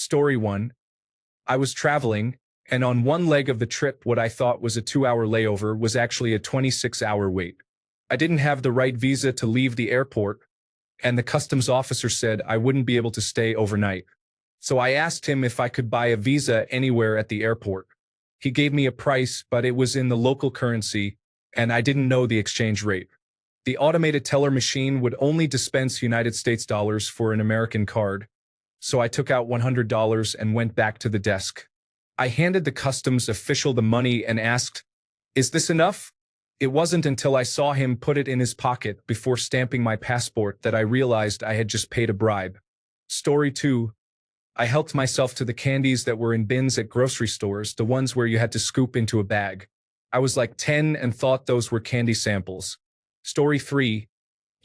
Story 1. I was traveling, and on one leg of the trip what I thought was a 2-hour layover was actually a 26-hour wait. I didn't have the right visa to leave the airport, and the customs officer said I wouldn't be able to stay overnight. So I asked him if I could buy a visa anywhere at the airport. He gave me a price, but it was in the local currency, and I didn't know the exchange rate. The automated teller machine would only dispense United States dollars for an American card, so I took out $100 and went back to the desk. I handed the customs official the money and asked, "Is this enough?" It wasn't until I saw him put it in his pocket before stamping my passport that I realized I had just paid a bribe. Story 2. I helped myself to the candies that were in bins at grocery stores, the ones where you had to scoop into a bag. I was like 10 and thought those were candy samples. Story 3.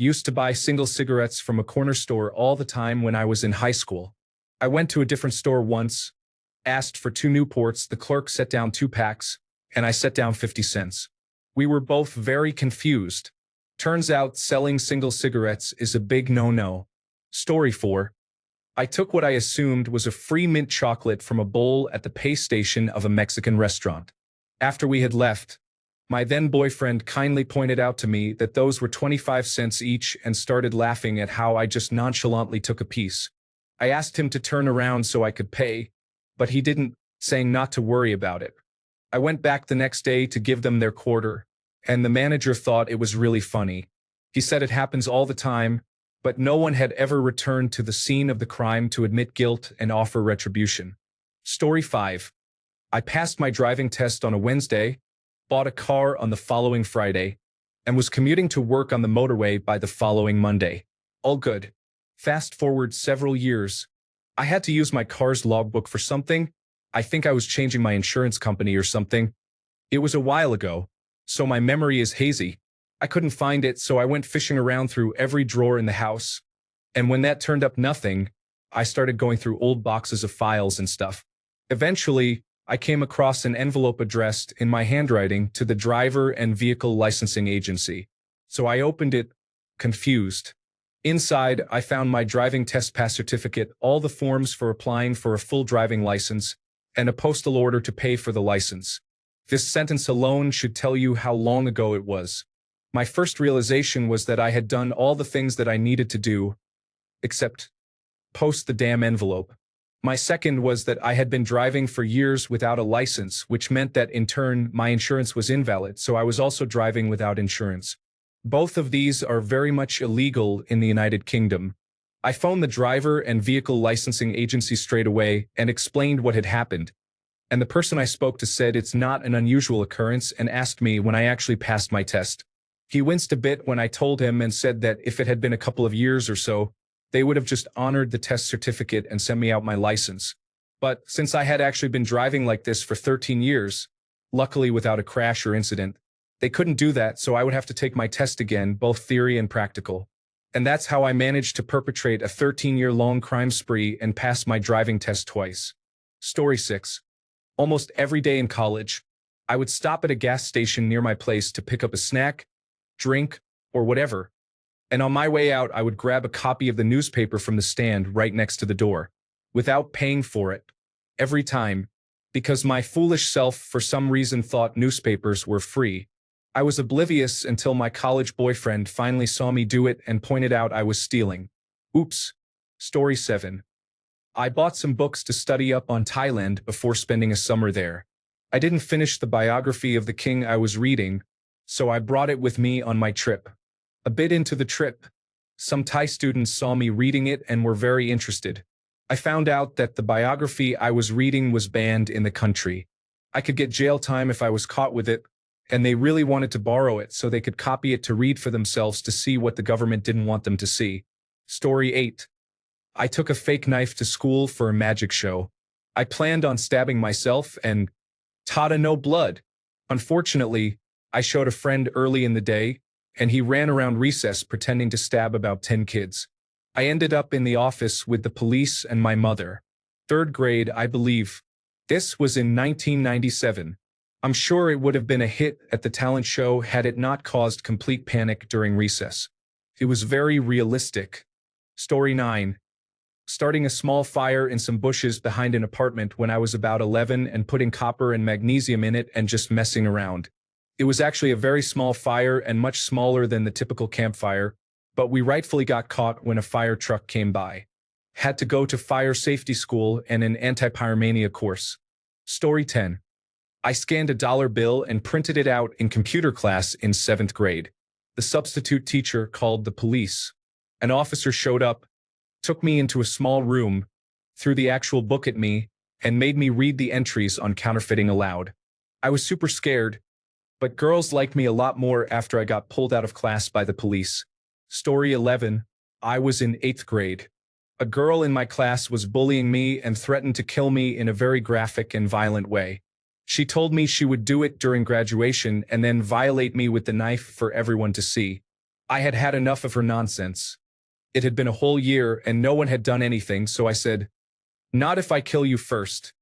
Used to buy single cigarettes from a corner store all the time when I was in high school. I went to a different store once, asked for 2 Newports, the clerk set down 2 packs, and I set down 50 cents. We were both very confused. Turns out selling single cigarettes is a big no-no. Story 4. I took what I assumed was a free mint chocolate from a bowl at the pay station of a Mexican restaurant. After we had left, my then-boyfriend kindly pointed out to me that those were 25 cents each and started laughing at how I just nonchalantly took a piece. I asked him to turn around so I could pay, but he didn't, saying not to worry about it. I went back the next day to give them their quarter, and the manager thought it was really funny. He said it happens all the time, but no one had ever returned to the scene of the crime to admit guilt and offer retribution. Story 5. I passed my driving test on a Wednesday, bought a car on the following Friday, and was commuting to work on the motorway by the following Monday. All good. Fast forward several years. I had to use my car's logbook for something. I think I was changing my insurance company or something. It was a while ago, so my memory is hazy. I couldn't find it, so I went fishing around through every drawer in the house. And when that turned up nothing, I started going through old boxes of files and stuff. Eventually, I came across an envelope addressed in my handwriting to the Driver and Vehicle Licensing Agency. So I opened it, confused. Inside, I found my driving test pass certificate, all the forms for applying for a full driving license, and a postal order to pay for the license. This sentence alone should tell you how long ago it was. My first realization was that I had done all the things that I needed to do, except post the damn envelope. My second was that I had been driving for years without a license, which meant that in turn my insurance was invalid, so I was also driving without insurance. Both of these are very much illegal in the United Kingdom. I phoned the Driver and Vehicle Licensing Agency straight away and explained what had happened. And the person I spoke to said it's not an unusual occurrence and asked me when I actually passed my test. He winced a bit when I told him and said that if it had been a couple of years or so, they would have just honored the test certificate and sent me out my license. But since I had actually been driving like this for 13 years, luckily without a crash or incident, they couldn't do that, so I would have to take my test again, both theory and practical. And that's how I managed to perpetrate a 13-year-long crime spree and pass my driving test twice. Story 6. Almost every day in college, I would stop at a gas station near my place to pick up a snack, drink, or whatever. And on my way out, I would grab a copy of the newspaper from the stand right next to the door, without paying for it, every time, because my foolish self for some reason thought newspapers were free. I was oblivious until my college boyfriend finally saw me do it and pointed out I was stealing. Oops. Story 7. I bought some books to study up on Thailand before spending a summer there. I didn't finish the biography of the king I was reading, so I brought it with me on my trip. A bit into the trip, some Thai students saw me reading it and were very interested. I found out that the biography I was reading was banned in the country. I could get jail time if I was caught with it, and they really wanted to borrow it so they could copy it to read for themselves to see what the government didn't want them to see. Story 8. I took a fake knife to school for a magic show. I planned on stabbing myself and tada no blood. Unfortunately, I showed a friend early in the day, and he ran around recess pretending to stab about 10 kids. I ended up in the office with the police and my mother. 3rd grade, I believe. This was in 1997. I'm sure it would have been a hit at the talent show had it not caused complete panic during recess. It was very realistic. Story 9. starting a small fire in some bushes behind an apartment when I was about 11 and putting copper and magnesium in it and just messing around. It was actually a very small fire and much smaller than the typical campfire, but we rightfully got caught when a fire truck came by. Had to go to fire safety school and an anti-pyromania course. Story 10. I scanned a dollar bill and printed it out in computer class in 7th grade. The substitute teacher called the police. An officer showed up, took me into a small room, threw the actual book at me, and made me read the entries on counterfeiting aloud. I was super scared, but girls liked me a lot more after I got pulled out of class by the police. Story 11. I was in 8th grade. A girl in my class was bullying me and threatened to kill me in a very graphic and violent way. She told me she would do it during graduation and then violate me with the knife for everyone to see. I had had enough of her nonsense. It had been a whole year and no one had done anything, so I said, "Not if I kill you first,"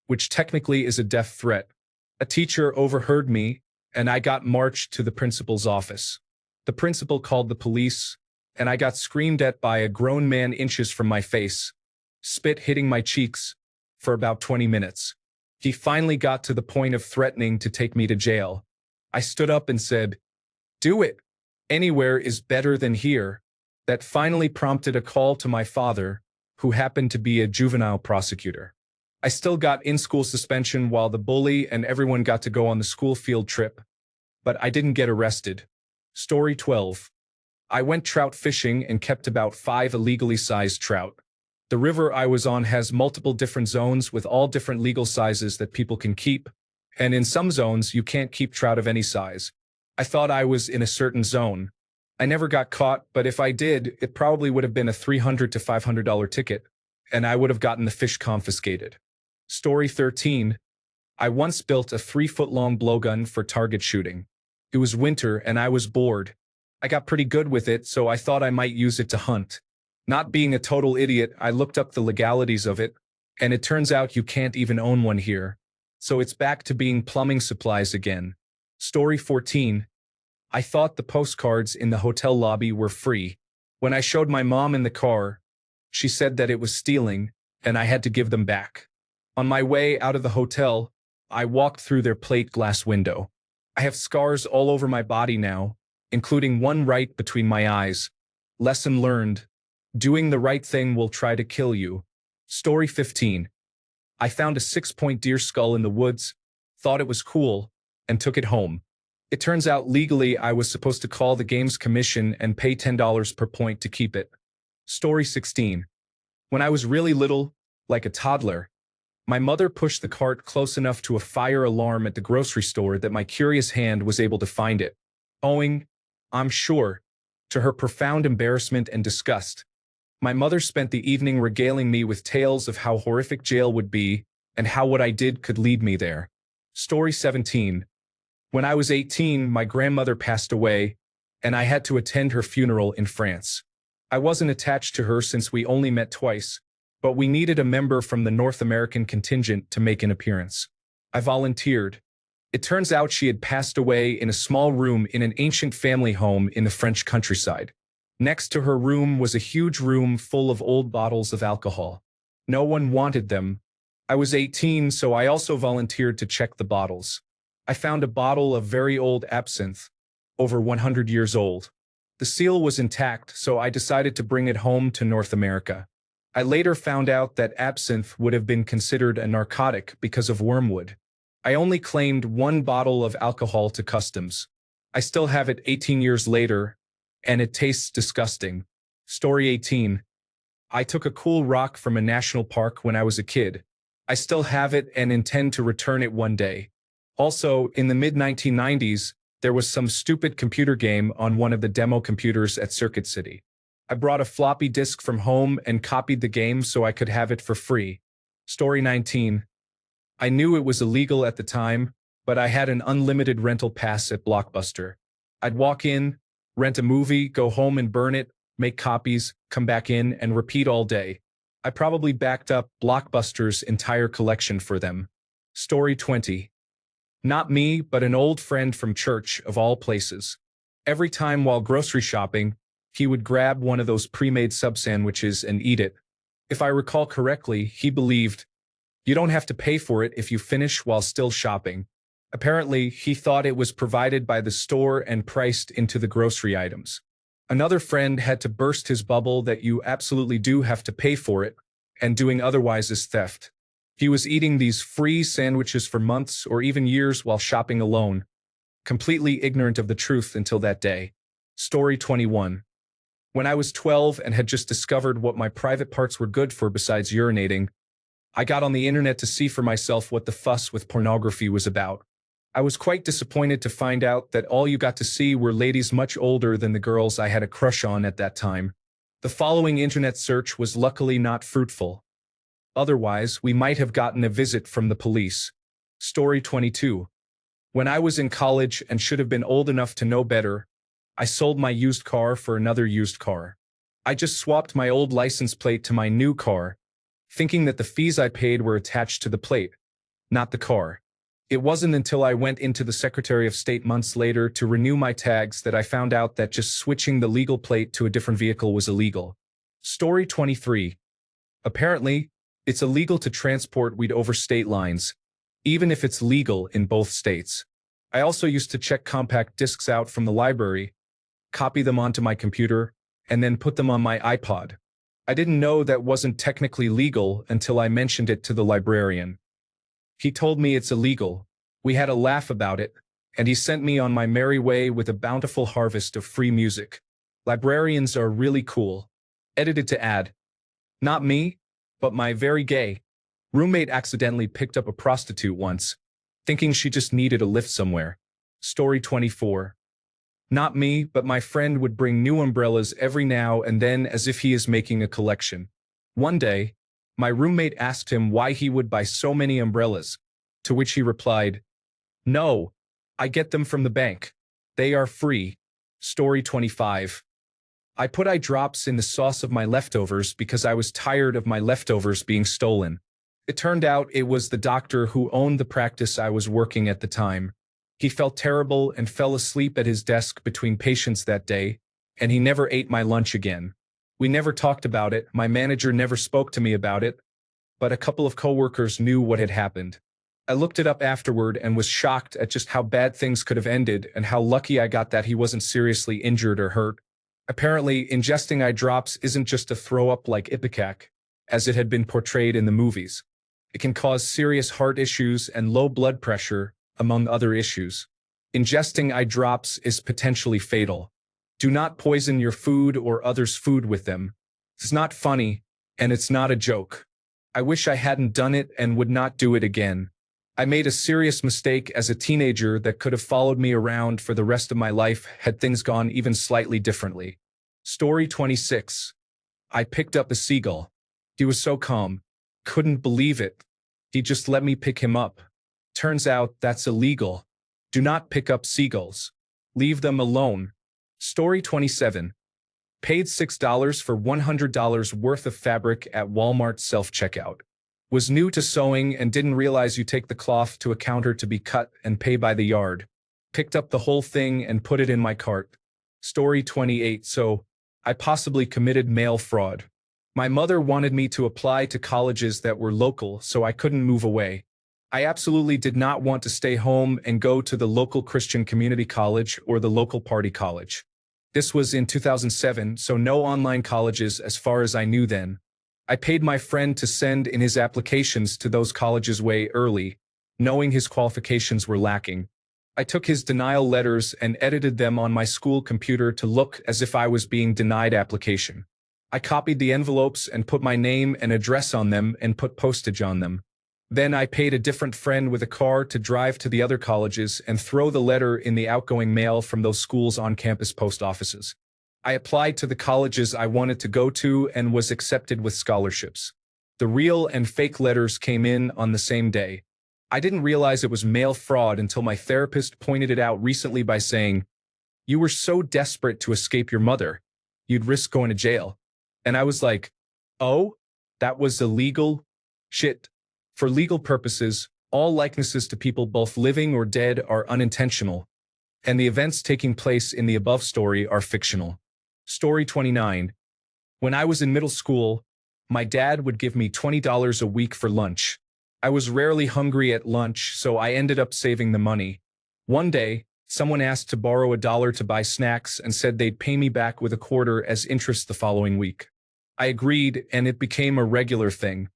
which technically is a death threat. A teacher overheard me, and I got marched to the principal's office. The principal called the police, and I got screamed at by a grown man inches from my face, spit hitting my cheeks, for about 20 minutes. He finally got to the point of threatening to take me to jail. I stood up and said, "Do it. Anywhere is better than here." That finally prompted a call to my father, who happened to be a juvenile prosecutor. I still got in-school suspension while the bully and everyone got to go on the school field trip, but I didn't get arrested. Story 12. I went trout fishing and kept about 5 illegally sized trout. The river I was on has multiple different zones with all different legal sizes that people can keep, and in some zones you can't keep trout of any size. I thought I was in a certain zone. I never got caught, but if I did, it probably would have been a $300 to $500 ticket, and I would have gotten the fish confiscated. Story 13. I once built a 3-foot-long blowgun for target shooting. It was winter and I was bored. I got pretty good with it, so I thought I might use it to hunt. Not being a total idiot, I looked up the legalities of it, and it turns out you can't even own one here. So it's back to being plumbing supplies again. Story 14. I thought the postcards in the hotel lobby were free. When I showed my mom in the car, she said that it was stealing, and I had to give them back. On my way out of the hotel, I walked through their plate glass window. I have scars all over my body now, including one right between my eyes. Lesson learned. Doing the right thing will try to kill you. Story 15. I found a 6-point deer skull in the woods, thought it was cool, and took it home. It turns out legally I was supposed to call the games commission and pay $10 per point to keep it. Story 16. When I was really little, like a toddler, my mother pushed the cart close enough to a fire alarm at the grocery store that my curious hand was able to find it, owing, I'm sure, to her profound embarrassment and disgust. My mother spent the evening regaling me with tales of how horrific jail would be and how what I did could lead me there. Story 17. When I was 18, my grandmother passed away, and I had to attend her funeral in France. I wasn't attached to her since we only met twice, but we needed a member from the North American contingent to make an appearance. I volunteered. It turns out she had passed away in a small room in an ancient family home in the French countryside. Next to her room was a huge room full of old bottles of alcohol. No one wanted them. I was 18, so I also volunteered to check the bottles. I found a bottle of very old absinthe, over 100 years old. The seal was intact, so I decided to bring it home to North America. I later found out that absinthe would have been considered a narcotic because of wormwood. I only claimed 1 bottle of alcohol to customs. I still have it 18 years later, and it tastes disgusting. Story 18. I took a cool rock from a national park when I was a kid. I still have it and intend to return it one day. Also, in the mid-1990s, there was some stupid computer game on one of the demo computers at Circuit City. I brought a floppy disk from home and copied the game so I could have it for free. Story 19. I knew it was illegal at the time, but I had an unlimited rental pass at Blockbuster. I'd walk in, rent a movie, go home and burn it, make copies, come back in, and repeat all day. I probably backed up Blockbuster's entire collection for them. Story 20. Not me, but an old friend from church, of all places. Every time while grocery shopping, he would grab one of those pre-made sub-sandwiches and eat it. If I recall correctly, he believed, you don't have to pay for it if you finish while still shopping. Apparently, he thought it was provided by the store and priced into the grocery items. Another friend had to burst his bubble that you absolutely do have to pay for it, and doing otherwise is theft. He was eating these free sandwiches for months or even years while shopping alone, completely ignorant of the truth until that day. Story 21. When I was 12 and had just discovered what my private parts were good for besides urinating, I got on the internet to see for myself what the fuss with pornography was about. I was quite disappointed to find out that all you got to see were ladies much older than the girls I had a crush on at that time. The following internet search was luckily not fruitful. Otherwise, we might have gotten a visit from the police. Story 22. When I was in college and should have been old enough to know better, I sold my used car for another used car. I just swapped my old license plate to my new car, thinking that the fees I paid were attached to the plate, not the car. It wasn't until I went into the Secretary of State months later to renew my tags that I found out that just switching the legal plate to a different vehicle was illegal. Story 23. Apparently, it's illegal to transport weed over state lines, even if it's legal in both states. I also used to check compact discs out from the library, copy them onto my computer, and then put them on my iPod. I didn't know that wasn't technically legal until I mentioned it to the librarian. He told me it's illegal. We had a laugh about it, and he sent me on my merry way with a bountiful harvest of free music. Librarians are really cool. Edited to add. Not me, but my very gay roommate accidentally picked up a prostitute once, thinking she just needed a lift somewhere. Story 24. Not me, but my friend would bring new umbrellas every now and then as if he is making a collection. One day, my roommate asked him why he would buy so many umbrellas, to which he replied, "No, I get them from the bank. They are free." Story 25. I put eye drops in the sauce of my leftovers because I was tired of my leftovers being stolen. It turned out it was the doctor who owned the practice I was working at the time. He felt terrible and fell asleep at his desk between patients that day, and he never ate my lunch again. We never talked about it, my manager never spoke to me about it, but a couple of coworkers knew what had happened. I looked it up afterward and was shocked at just how bad things could have ended and how lucky I got that he wasn't seriously injured or hurt. Apparently, ingesting eye drops isn't just a throw-up like Ipecac, as it had been portrayed in the movies. It can cause serious heart issues and low blood pressure, among other issues. Ingesting eye drops is potentially fatal. Do not poison your food or others' food with them. It's not funny, and it's not a joke. I wish I hadn't done it and would not do it again. I made a serious mistake as a teenager that could have followed me around for the rest of my life had things gone even slightly differently. Story 26. I picked up a seagull. He was so calm. Couldn't believe it. He just let me pick him up. Turns out that's illegal. Do not pick up seagulls. Leave them alone. Story 27. Paid $6 for $100 worth of fabric at Walmart self-checkout. Was new to sewing and didn't realize you take the cloth to a counter to be cut and pay by the yard. Picked up the whole thing and put it in my cart. Story 28. So, I possibly committed mail fraud. My mother wanted me to apply to colleges that were local so I couldn't move away. I absolutely did not want to stay home and go to the local Christian community college or the local party college. This was in 2007, so no online colleges as far as I knew then. I paid my friend to send in his applications to those colleges way early, knowing his qualifications were lacking. I took his denial letters and edited them on my school computer to look as if I was being denied application. I copied the envelopes and put my name and address on them and put postage on them. Then I paid a different friend with a car to drive to the other colleges and throw the letter in the outgoing mail from those schools' on-campus post offices. I applied to the colleges I wanted to go to and was accepted with scholarships. The real and fake letters came in on the same day. I didn't realize it was mail fraud until my therapist pointed it out recently by saying, "You were so desperate to escape your mother, you'd risk going to jail." And I was like, oh, that was illegal? Shit. For legal purposes, all likenesses to people both living or dead are unintentional, and the events taking place in the above story are fictional. Story 29. When I was in middle school, My dad would give me $20 a week for lunch. I was rarely hungry at lunch, so I ended up saving the money. One day, someone asked to borrow $1 to buy snacks and said they'd pay me back with a quarter as interest the following week. I agreed, and it became a regular thing.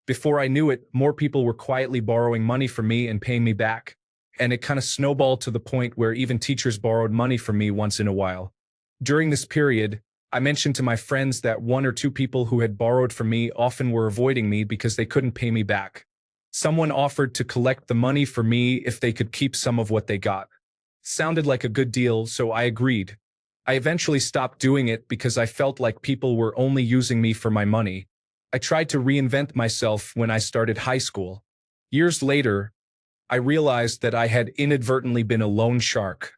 Before I knew it, more people were quietly borrowing money from me and paying me back. And it kind of snowballed to the point where even teachers borrowed money from me once in a while. During this period, I mentioned to my friends that one or two people who had borrowed from me often were avoiding me because they couldn't pay me back. Someone offered to collect the money for me if they could keep some of what they got. Sounded like a good deal, so I agreed. I eventually stopped doing it because I felt like people were only using me for my money. I tried to reinvent myself when I started high school. Years later, I realized that I had inadvertently been a loan shark.